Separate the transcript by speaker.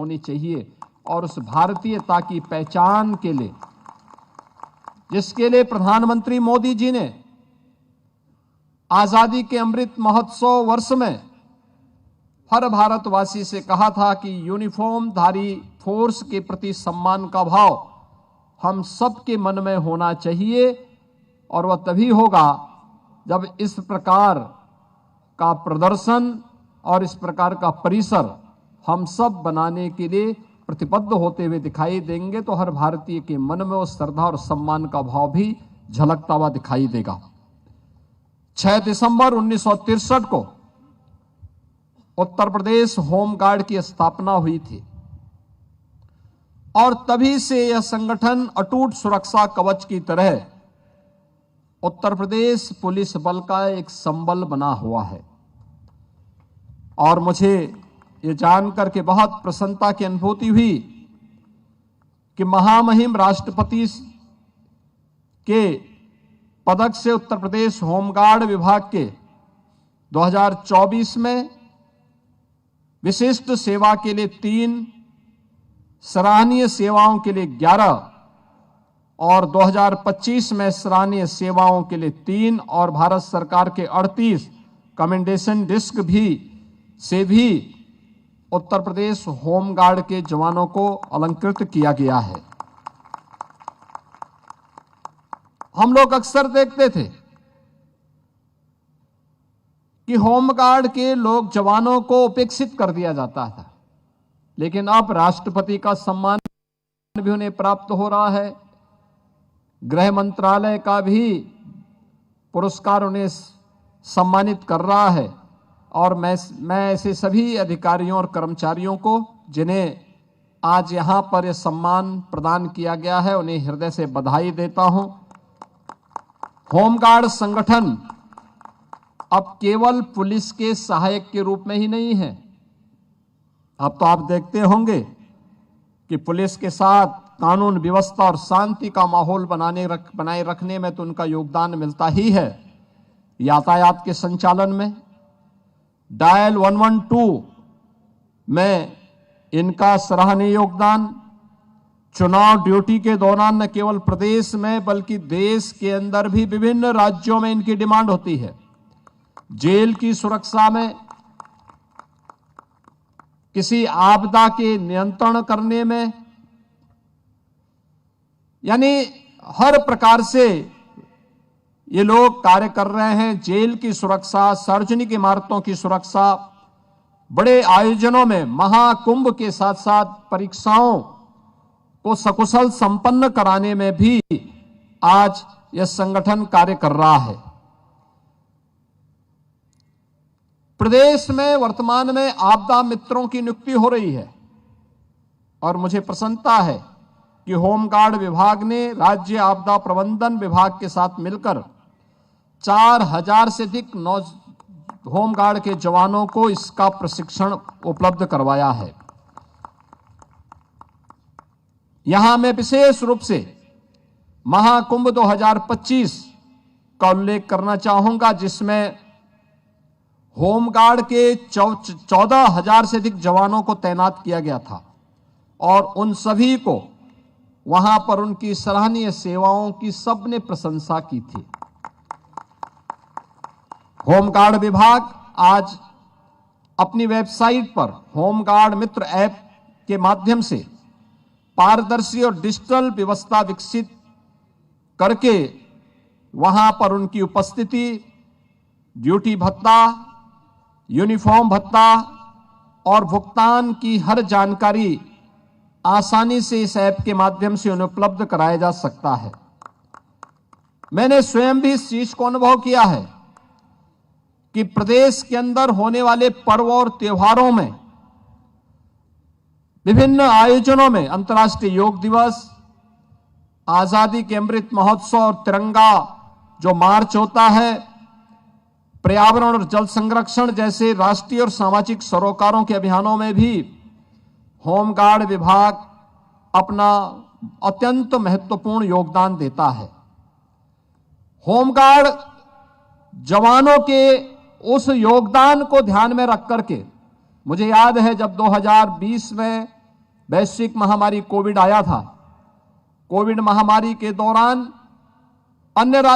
Speaker 1: होनी चाहिए और उस भारतीयता की पहचान के लिए, जिसके लिए प्रधानमंत्री मोदी जी ने आजादी के अमृत महोत्सव वर्ष में हर भारतवासी से कहा था कि यूनिफॉर्म धारी फोर्स के प्रति सम्मान का भाव हम सबके मन में होना चाहिए, और वह तभी होगा जब इस प्रकार का प्रदर्शन और इस प्रकार का परिसर हम सब बनाने के लिए प्रतिबद्ध होते हुए दिखाई देंगे, तो हर भारतीय के मन में वो श्रद्धा और सम्मान का भाव भी झलकता हुआ दिखाई देगा। 6 दिसंबर 1963 को उत्तर प्रदेश होमगार्ड की स्थापना हुई थी और तभी से यह संगठन अटूट सुरक्षा कवच की तरह उत्तर प्रदेश पुलिस बल का एक संबल बना हुआ है। और मुझे ये जानकर के बहुत प्रसन्नता की अनुभूति हुई कि महामहिम राष्ट्रपति के पदक से उत्तर प्रदेश होमगार्ड विभाग के 2024 में विशिष्ट सेवा के लिए 3, सराहनीय सेवाओं के लिए 11 और 2025 में सराहनीय सेवाओं के लिए 3 और भारत सरकार के 38 कमेंडेशन डिस्क से भी उत्तर प्रदेश होमगार्ड के जवानों को अलंकृत किया गया है। हम लोग अक्सर देखते थे कि होमगार्ड के लोग जवानों को उपेक्षित कर दिया जाता था, लेकिन अब राष्ट्रपति का सम्मान भी उन्हें प्राप्त हो रहा है। गृह मंत्रालय का भी पुरस्कार उन्हें सम्मानित कर रहा है और मैं ऐसे सभी अधिकारियों और कर्मचारियों को जिन्हें आज यहां पर यह सम्मान प्रदान किया गया है, उन्हें हृदय से बधाई देता हूं। होमगार्ड संगठन अब केवल पुलिस के सहायक के रूप में ही नहीं है। अब तो आप देखते होंगे कि पुलिस के साथ कानून व्यवस्था और शांति का माहौल बनाए रखने में तो उनका योगदान मिलता ही है। यातायात के संचालन में, डायल 112 में इनका सराहनीय योगदान, चुनाव ड्यूटी के दौरान न केवल प्रदेश में बल्कि देश के अंदर भी विभिन्न राज्यों में इनकी डिमांड होती है। जेल की सुरक्षा में, किसी आपदा के नियंत्रण करने में, यानी हर प्रकार से ये लोग कार्य कर रहे हैं। जेल की सुरक्षा, सार्वजनिक इमारतों की सुरक्षा, बड़े आयोजनों में महाकुंभ के साथ साथ परीक्षाओं को सकुशल संपन्न कराने में भी आज यह संगठन कार्य कर रहा है। प्रदेश में वर्तमान में आपदा मित्रों की नियुक्ति हो रही है और मुझे प्रसन्नता है कि होमगार्ड विभाग ने राज्य आपदा प्रबंधन विभाग के साथ मिलकर 4000 से अधिक होमगार्ड के जवानों को इसका प्रशिक्षण उपलब्ध करवाया है। यहां मैं विशेष रूप से महाकुंभ 2025 का उल्लेख करना चाहूंगा, जिसमें होमगार्ड के 14,000 से अधिक जवानों को तैनात किया गया था और उन सभी को वहां पर उनकी सराहनीय सेवाओं की सबने प्रशंसा की थी। होमगार्ड विभाग आज अपनी वेबसाइट पर होमगार्ड मित्र ऐप के माध्यम से पारदर्शी और डिजिटल व्यवस्था विकसित करके वहां पर उनकी उपस्थिति, ड्यूटी भत्ता, यूनिफॉर्म भत्ता और भुगतान की हर जानकारी आसानी से इस ऐप के माध्यम से उन्हें उपलब्ध कराया जा सकता है। मैंने स्वयं भी इस चीज को अनुभव किया है कि प्रदेश के अंदर होने वाले पर्व और त्योहारों में, विभिन्न आयोजनों में, अंतर्राष्ट्रीय योग दिवस, आजादी के अमृत महोत्सव और तिरंगा जो मार्च होता है, पर्यावरण और जल संरक्षण जैसे राष्ट्रीय और सामाजिक सरोकारों के अभियानों में भी होमगार्ड विभाग अपना अत्यंत महत्वपूर्ण योगदान देता है। होमगार्ड जवानों के उस योगदान को ध्यान में रख करके मुझे याद है जब 2020 में वैश्विक महामारी कोविड आया था। कोविड महामारी के दौरान अन्य राज्य